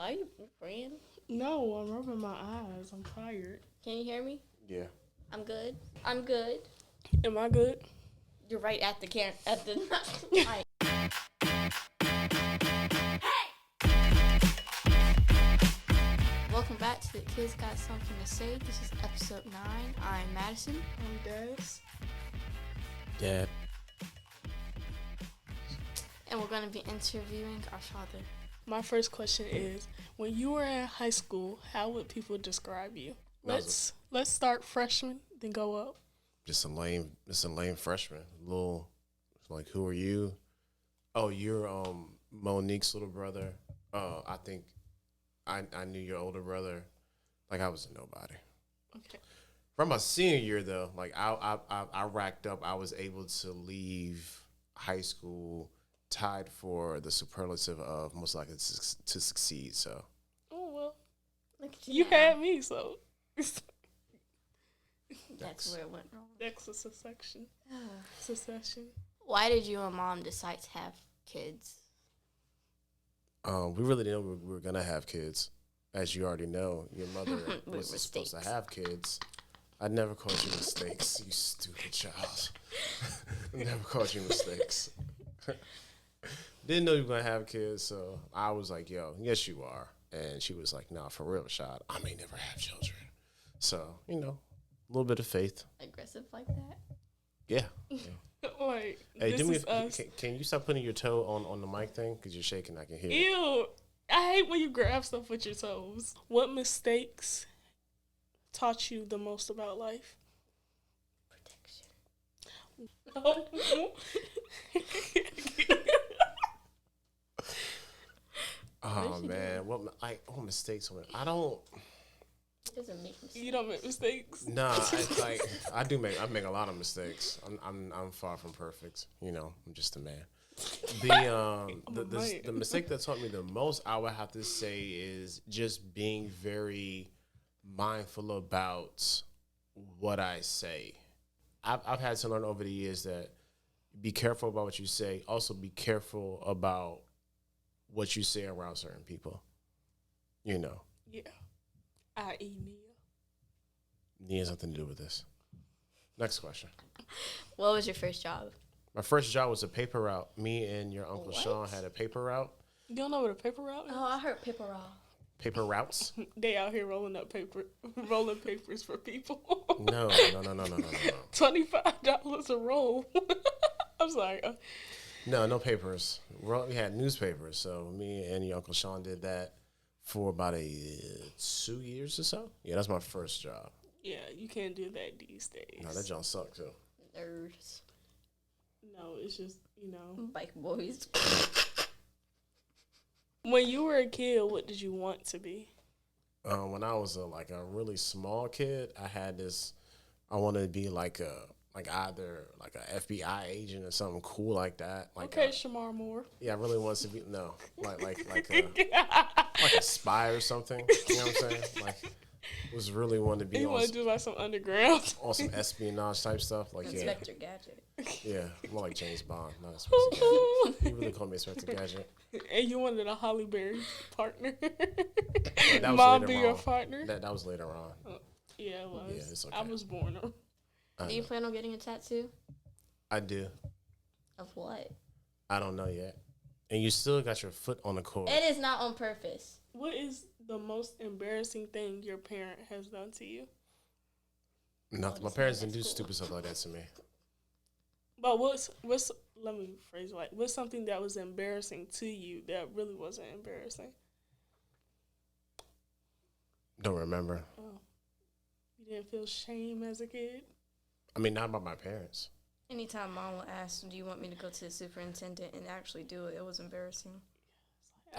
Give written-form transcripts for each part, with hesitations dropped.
Why are you praying? No, I'm rubbing my eyes. I'm tired. Can you hear me? Yeah. I'm good. I'm good. Am I good? You're right at the mic. Welcome back to the Kids Got Something to Say. This is episode 9. I'm Madison. I'm Des. Dad. And we're going to be interviewing our father. My first question is, when you were in high school, how would people describe you? Let's start freshman, then go up. Just a lame freshman. Little, like, who are you? Oh, you're Monique's little brother. I think I knew your older brother. Like, I was a nobody. Okay. From my senior year, though, like I racked up. I was able to leave high school tied for the superlative of most likely to succeed. So. Oh well. Look at You now. had me, so. That's where it went wrong. Next is secession. Why did you and mom decide to have kids? We really didn't know we were gonna have kids. As you already know, your mother was supposed to have kids. I never called you mistakes, you stupid child. Never called you mistakes. Didn't know you were gonna have kids, so I was like, yo, yes you are. And she was like, nah, for real, child, I may never have children. So, a little bit of faith. Aggressive like that? Yeah. Like, Hey, this is us. Can you stop putting your toe on the mic thing? Because you're shaking, I can hear it. Ew. I hate when you grab stuff with your toes. What mistakes taught you the most about life? Protection. Oh, man. What mistakes? I don't... It doesn't make mistakes. You don't make mistakes. Nah, I make a lot of mistakes. I'm far from perfect. I'm just a man. The mistake that taught me the most, I would have to say, is just being very mindful about what I say. I've had to learn over the years that be careful about what you say. Also, be careful about what you say around certain people. Yeah. I.e. Nia. Nia has nothing to do with this. Next question. What was your first job? My first job was a paper route. Me and your Uncle Sean had a paper route. You don't know what a paper route is? Oh, I heard paper route. Paper routes? They out here rolling papers for people. No. $25 a roll. I'm sorry. No papers. We had newspapers. So me and your Uncle Sean did that for about 2 years or so. Yeah, that's my first job. Yeah, you can't do that these days. No, that job sucked too. Nerds. No, it's just, Bike boys. When you were a kid, what did you want to be? When I was a really small kid, I had this. I wanted to be either an FBI agent or something cool like that. Shamar Moore. Yeah, I really wanted to be like a spy or something. You know what I'm saying? Was really wanting to be. You want to do some underground? On some espionage type stuff, Inspector Gadget. Yeah, more like James Bond, not Inspector Gadget. You really called me Inspector Gadget. And you wanted a Holly Berry partner. Yeah, that was Mom later be on. your partner. That was later on. Yeah, it was. Yeah, it's okay. I was born on. Do you plan on getting a tattoo? I do. Of what? I don't know yet. And you still got your foot on the cord. It is not on purpose. What is the most embarrassing thing your parent has done to you? Nothing. My parents didn't do stupid stuff like that to me. But what's let me phrase it what's something that was embarrassing to you that really wasn't embarrassing? Don't remember. Oh. You didn't feel shame as a kid? I mean, not about my parents. Anytime mom would ask, do you want me to go to the superintendent and actually do it, it was embarrassing.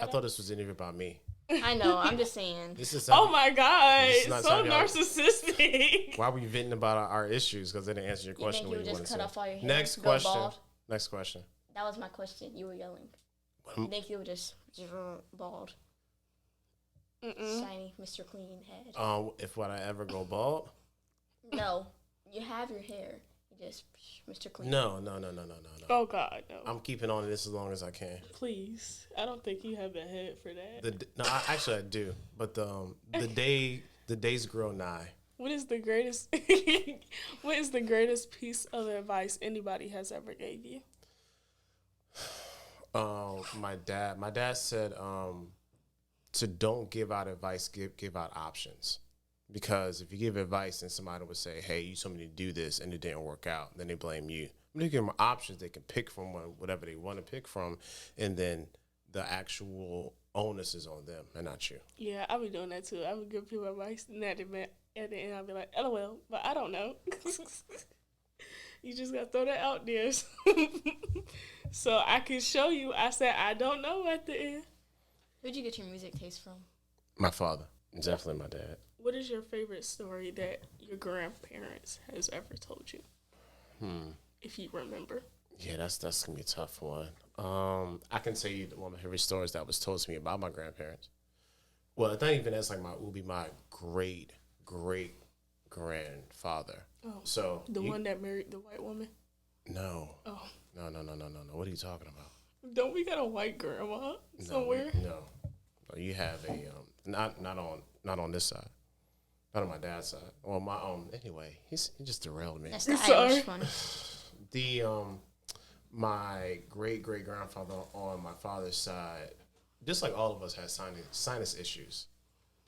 I thought this was an interview about me. I know, I'm just saying. This is oh my God, so narcissistic. Why were you venting about our issues? Because they didn't answer your question. You think you would just cut off all your hair? Next question. Next question. That was my question. You were yelling. You think you would just bald? Shiny Mr. Clean head. If would I ever go bald? No, you have your hair. Just Mr. Clean. No. Oh God, no. I'm keeping on this as long as I can. Please, I don't think you have the head for that. I do, but the days grow nigh. What is the greatest? What is the greatest piece of advice anybody has ever gave you? My dad said to don't give out advice, give out options. Because if you give advice and somebody would say, hey, you told me to do this and it didn't work out, then they blame you. When you give them options, they can pick from whatever they want to pick from, and then the actual onus is on them and not you. Yeah, I be doing that too. I would give people advice, and at the end, I'll be like, LOL, but I don't know. You just got to throw that out there. So I can show you. I said, I don't know at the end. Who'd you get your music taste from? My father. Definitely my dad. What is your favorite story that your grandparents has ever told you? If you remember. Yeah, that's gonna be a tough one. I can tell you one of my favorite stories that was told to me about my grandparents. Well, I think even that's like will be my great grandfather. Oh, so the one that married the white woman? No. Oh. No. What are you talking about? Don't we got a white grandma somewhere? No. You have a not on this side. Not on my dad's side. Well, my anyway, he just derailed me. That's the Irish one. The my great grandfather on my father's side, just like all of us, had sinus issues.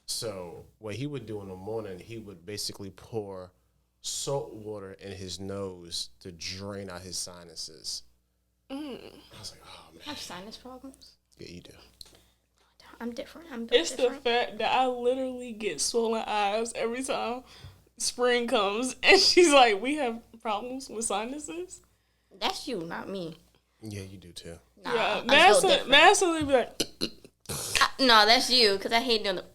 So what he would do in the morning, he would basically pour salt water in his nose to drain out his sinuses. I was like, oh man. I have sinus problems? Yeah, you do. I'm different. It's the fact that I literally get swollen eyes every time spring comes, and she's like, we have problems with sinuses. That's you, not me. Yeah, you do too. Nah, yeah, Madison be like, no, that's you, because I hate doing it.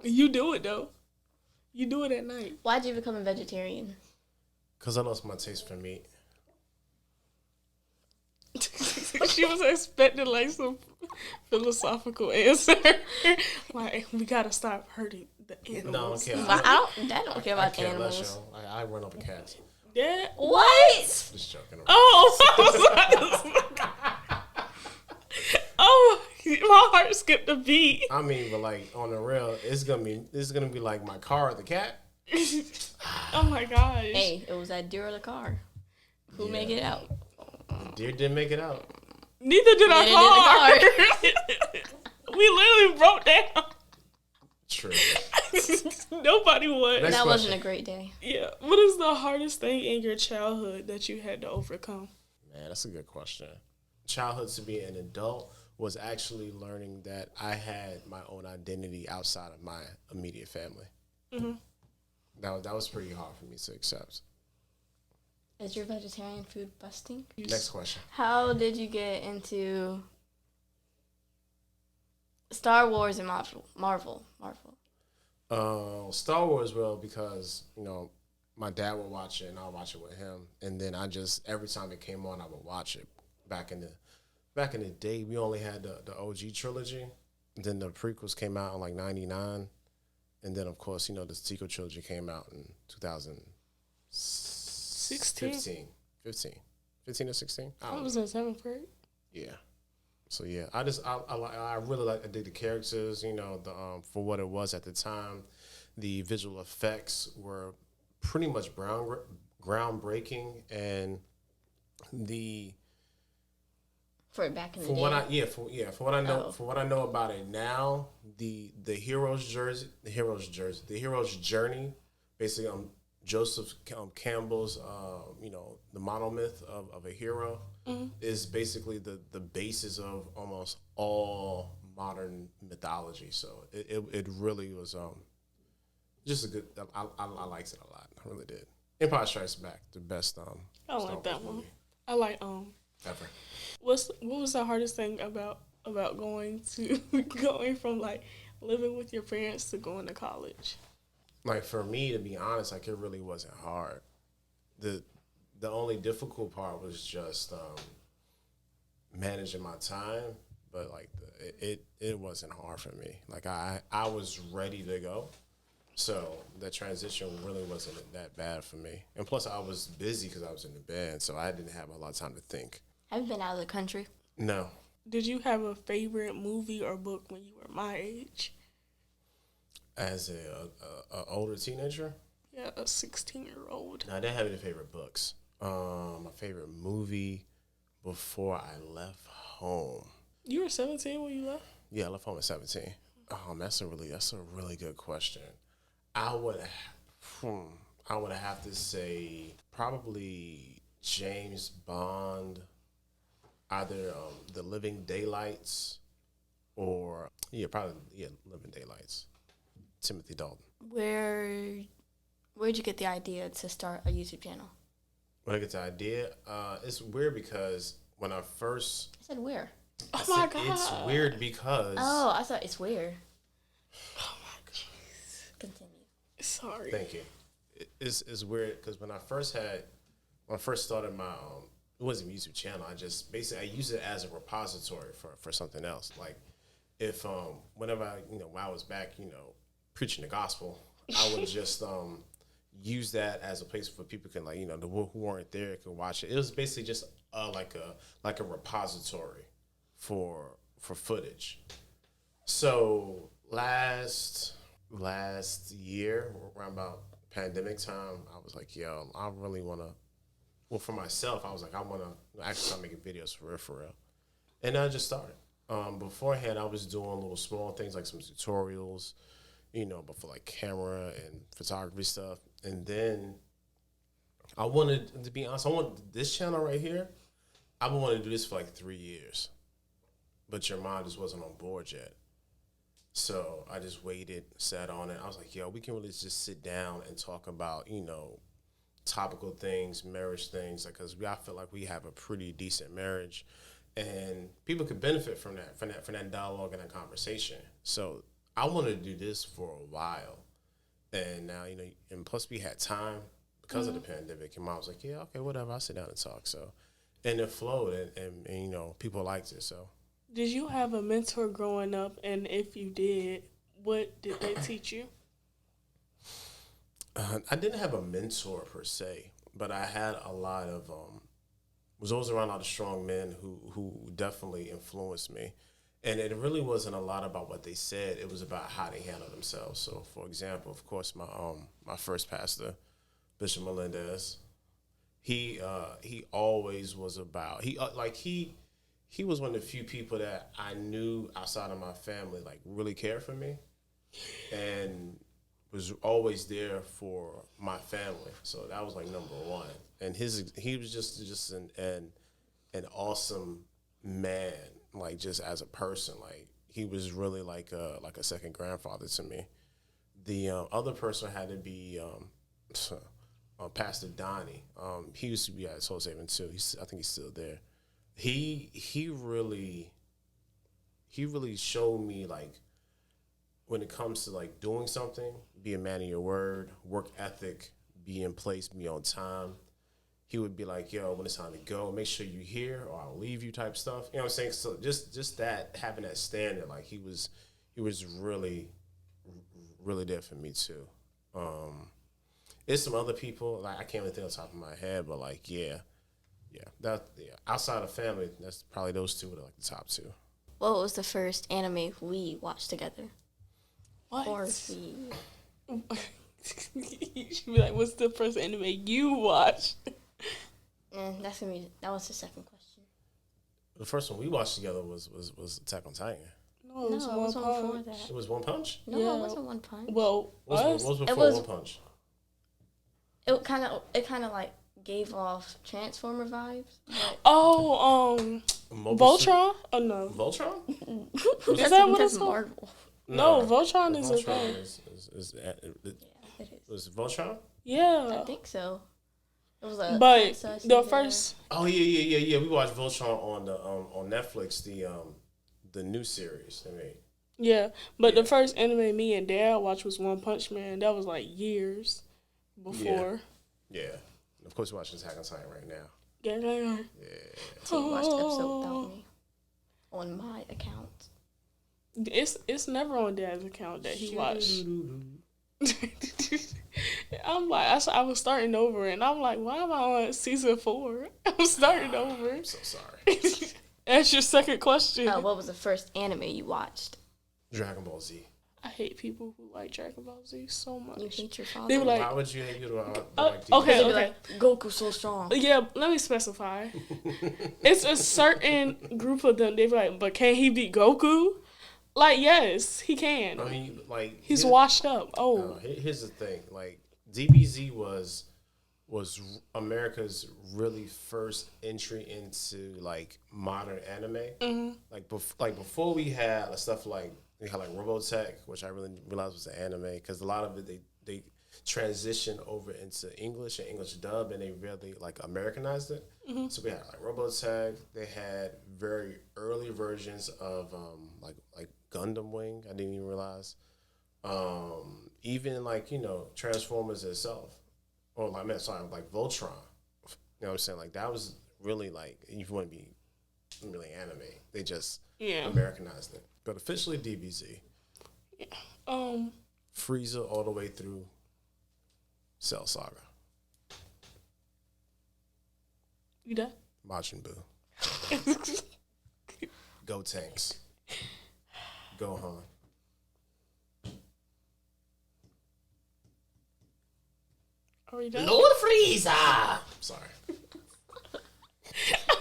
You do it though. You do it at night. Why'd you become a vegetarian? Because I lost my taste for meat. She was expecting like some philosophical answer. Like, we gotta stop hurting the animals. No, I don't care about animals. I run over cats. Yeah. What? Just joking. Oh, oh, my heart skipped a beat. I mean, but like on the real, this is gonna be like my car or the cat. Oh my gosh. Hey, it was that deer or the car. Who made it out? The deer didn't make it out. Neither did our car. We literally broke down. True. Nobody would. That wasn't a great day. Yeah. What is the hardest thing in your childhood that you had to overcome? Man, that's a good question. Childhood to be an adult was actually learning that I had my own identity outside of my immediate family. Mm-hmm. That was pretty hard for me to accept. Is your vegetarian food busting? Next question. How did you get into Star Wars and Marvel? Star Wars, well, because, my dad would watch it and I'll watch it with him. And then every time it came on, I would watch it. Back in the day, we only had the OG trilogy. Then the prequels came out in like 99. And then, of course, the sequel trilogy came out in 2015 or 16. I was in 7th grade. Yeah. So yeah, I really dig the characters. For what it was at the time, the visual effects were pretty much groundbreaking, and for back in the day. For what I know about it now, the hero's journey, basically Joseph Campbell's, the monomyth of a hero, is basically the basis of almost all modern mythology. So it really was just a good. I liked it a lot. I really did. Empire Strikes Back, the best. I like that one. I like ever. What was the hardest thing about going from like living with your parents to going to college? Like, for me, to be honest, like, it really wasn't hard. The only difficult part was just managing my time, but like it wasn't hard for me. Like I was ready to go, So the transition really wasn't that bad for me. And plus, I was busy because I was in the band, so I didn't have a lot of time to think. Have you been out of the country? No. Did you have a favorite movie or book when you were my age? As a older teenager? Yeah, a 16-year-old. No, I didn't have any favorite books. My favorite movie before I left home. You were 17 when you left? Yeah, I left home at 17. That's a really good question. I would have to say probably James Bond, either The Living Daylights or Living Daylights. Timothy Dalton. Where'd you get the idea to start a YouTube channel? When I get the idea, it's weird because when I first... I said where? Oh my God. It's weird because... Oh, I thought it's where. Oh my God. Continue. Sorry. Thank you. It's weird because when I first started my... it wasn't a YouTube channel. I used it as a repository for something else. Like if whenever when I was back, preaching the gospel, I would just use that as a place for people can the who weren't there could watch it. It was basically just like a repository for footage. So last year around about pandemic time, I was like, yo, I really want to. Well, for myself, I was like, I want to actually start making videos for real. And I just started. Beforehand, I was doing little small things like some tutorials, but for like camera and photography stuff. And then I wanted, to be honest, I want this channel right here. I've been wanting to do this for like 3 years. But your mom just wasn't on board yet. So I just waited, sat on it. I was like, yo, we can really just sit down and talk about, topical things, marriage things, because I feel like we have a pretty decent marriage, and people could benefit from that dialogue and that conversation. So I wanted to do this for a while, and now and plus we had time because of the pandemic. And Mom was like, yeah, okay, whatever, I'll sit down and talk. So, and it flowed, and people liked it. So, did you have a mentor growing up, and if you did, what did they teach you? I didn't have a mentor per se, but I had a lot of was always around a lot of strong men who definitely influenced me, and it really wasn't a lot about what they said. It was about how they handled themselves. So, for example, of course, my first pastor, Bishop Melendez, he always was about he was one of the few people that I knew outside of my family really cared for me, and was always there for my family. So that was number one. And he was just an awesome man, just as a person. He was really like a second grandfather to me. The other person had to be Pastor Donnie. He used to be at Soul Saving too. I think he's still there. He really showed me when it comes to doing something, be a man of your word, work ethic, be in place, be on time. He would be like, yo, when it's time to go, make sure you're here or I'll leave you type stuff. You know what I'm saying? So just that, having that standard, he was really, really there for me too. There's some other people, I can't even think on top of my head, but outside of family, that's probably those two are the top two. What was the first anime we watched together? What? Or You should be like, what's the first anime you watched? That was the second question. The first one we watched together was Attack on Titan. No, it was one before that. It was One Punch? No, Yeah. It wasn't One Punch. Well, What was before One Punch? It kind of gave off Transformer vibes. Voltron? Oh no, Voltron? Is that what it's called? Marvel. No, Voltron is a Voltron thing. It is. Was it Voltron? Yeah, I think so. It was a but princess the in first. Oh yeah. We watched Voltron on Netflix, the new series they made. Yeah, but the first anime me and Dad watched was One Punch Man. That was years before. Yeah. Of course, we're watching Attack on Titan right now. Yeah. So you watched the episode without me on my account. It's never on Dad's account that he watched. I'm like, I was starting over, and I'm like, why am I on season 4? I'm starting over. I'm so sorry. That's your second question. What was the first anime you watched? Dragon Ball Z. I hate people who like Dragon Ball Z so much. You hate your father? They were like, why would you hate you like okay, They'd be okay. like, Goku's so strong. Yeah, let me specify. It's a certain group of them. They be like, but can he beat Goku? Like, yes, he can. I mean, like He's washed up. Oh, here's the thing. Like DBZ was America's really first entry into like modern anime. Mm-hmm. Like before we had stuff like Robotech, which I really realized was an anime because a lot of it they transitioned over into English and English dub, and they really like Americanized it. Mm-hmm. So we had like Robotech. They had very early versions of like Gundam Wing. I didn't even realize. Even like Transformers itself, or like like Voltron. You know what I'm saying? Like that was really like if you want to be really anime, they just Americanized it. But officially DBZ. Yeah. Frieza all the way through Cell Saga. You done? Majin Buu. Go Tanks. Gohan. Are we done? Lord Frieza! Sorry.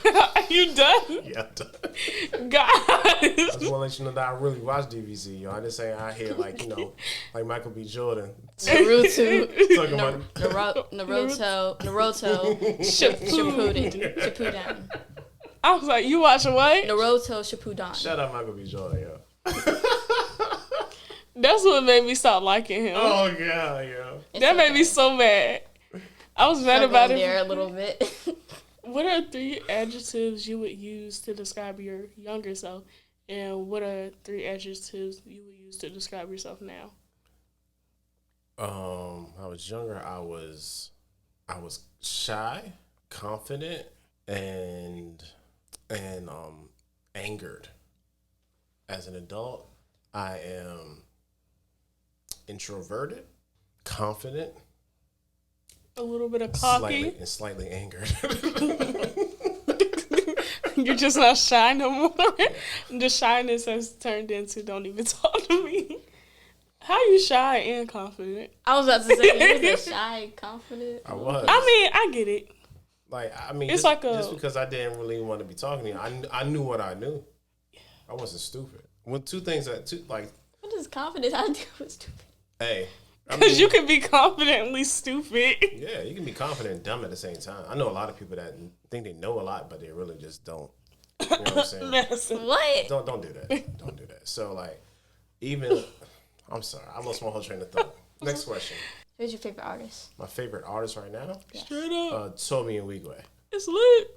Are you done? Yeah, I'm done. Guys. I just want to let you know that I really watch DBZ. I just ain't out here like Michael B. Jordan. Naruto. Talking about Naruto. Shippuden. I was like, you watching what? Naruto Shippuden. Shut up, Michael B. Jordan, yo. That's what made me stop liking him. Oh, yeah, yo. That made me so mad. I was mad about it. There a little bit. What are 3 adjectives you would use to describe your younger self? And what are 3 adjectives you would use to describe yourself now? I was younger. I was shy, confident, and angered. As an adult, I am introverted, confident, A little bit of cocky. slightly angered. You're just not shy no more. The shyness has turned into don't even talk to me. How you shy and confident? I was about to say you was a shy, confident. I was. I mean, I get it. It's just because I didn't really want to be talking to you. I knew what I knew. I wasn't stupid. When two things what does confidence have to do with stupid? Hey. Because you can be confidently stupid. Yeah, you can be confident and dumb at the same time. I know a lot of people that think they know a lot, but they really just don't. You know what I'm saying? What? Don't do that. Don't do that. So, even... I'm sorry. I lost my whole train of thought. Next question. Who's your favorite artist? My favorite artist right now? Yes. Straight up. Toby and Wigwe. It's lit.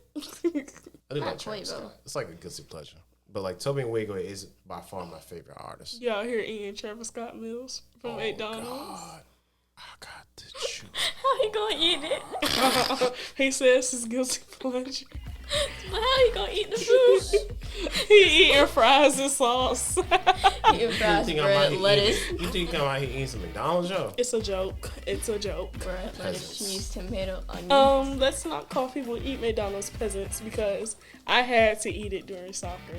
I do like Travis Scott. It's like a guilty pleasure. But, Toby and Wigwe is by far my favorite artist. Y'all here eating Travis Scott meals from McDonald's. God. I got to choose. How he gonna eat it? He says it's guilty pleasure. But how he gonna eat the food? He eating fries and sauce. Eating fries, bread, lettuce. You think I'm out here eating some McDonald's, yo? It's a joke. It's a joke. Bread, lettuce, cheese, tomato, onion. Let's not call people who eat McDonald's peasants because I had to eat it during soccer.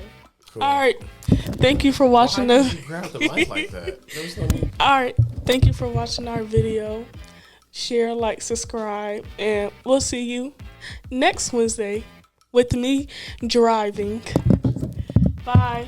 Cool. All right. Thank you for watching Why the. did you grab the mic like that? There was no need. All right. Thank you for watching our video. Share, like, subscribe, and we'll see you next Wednesday with me driving. Bye.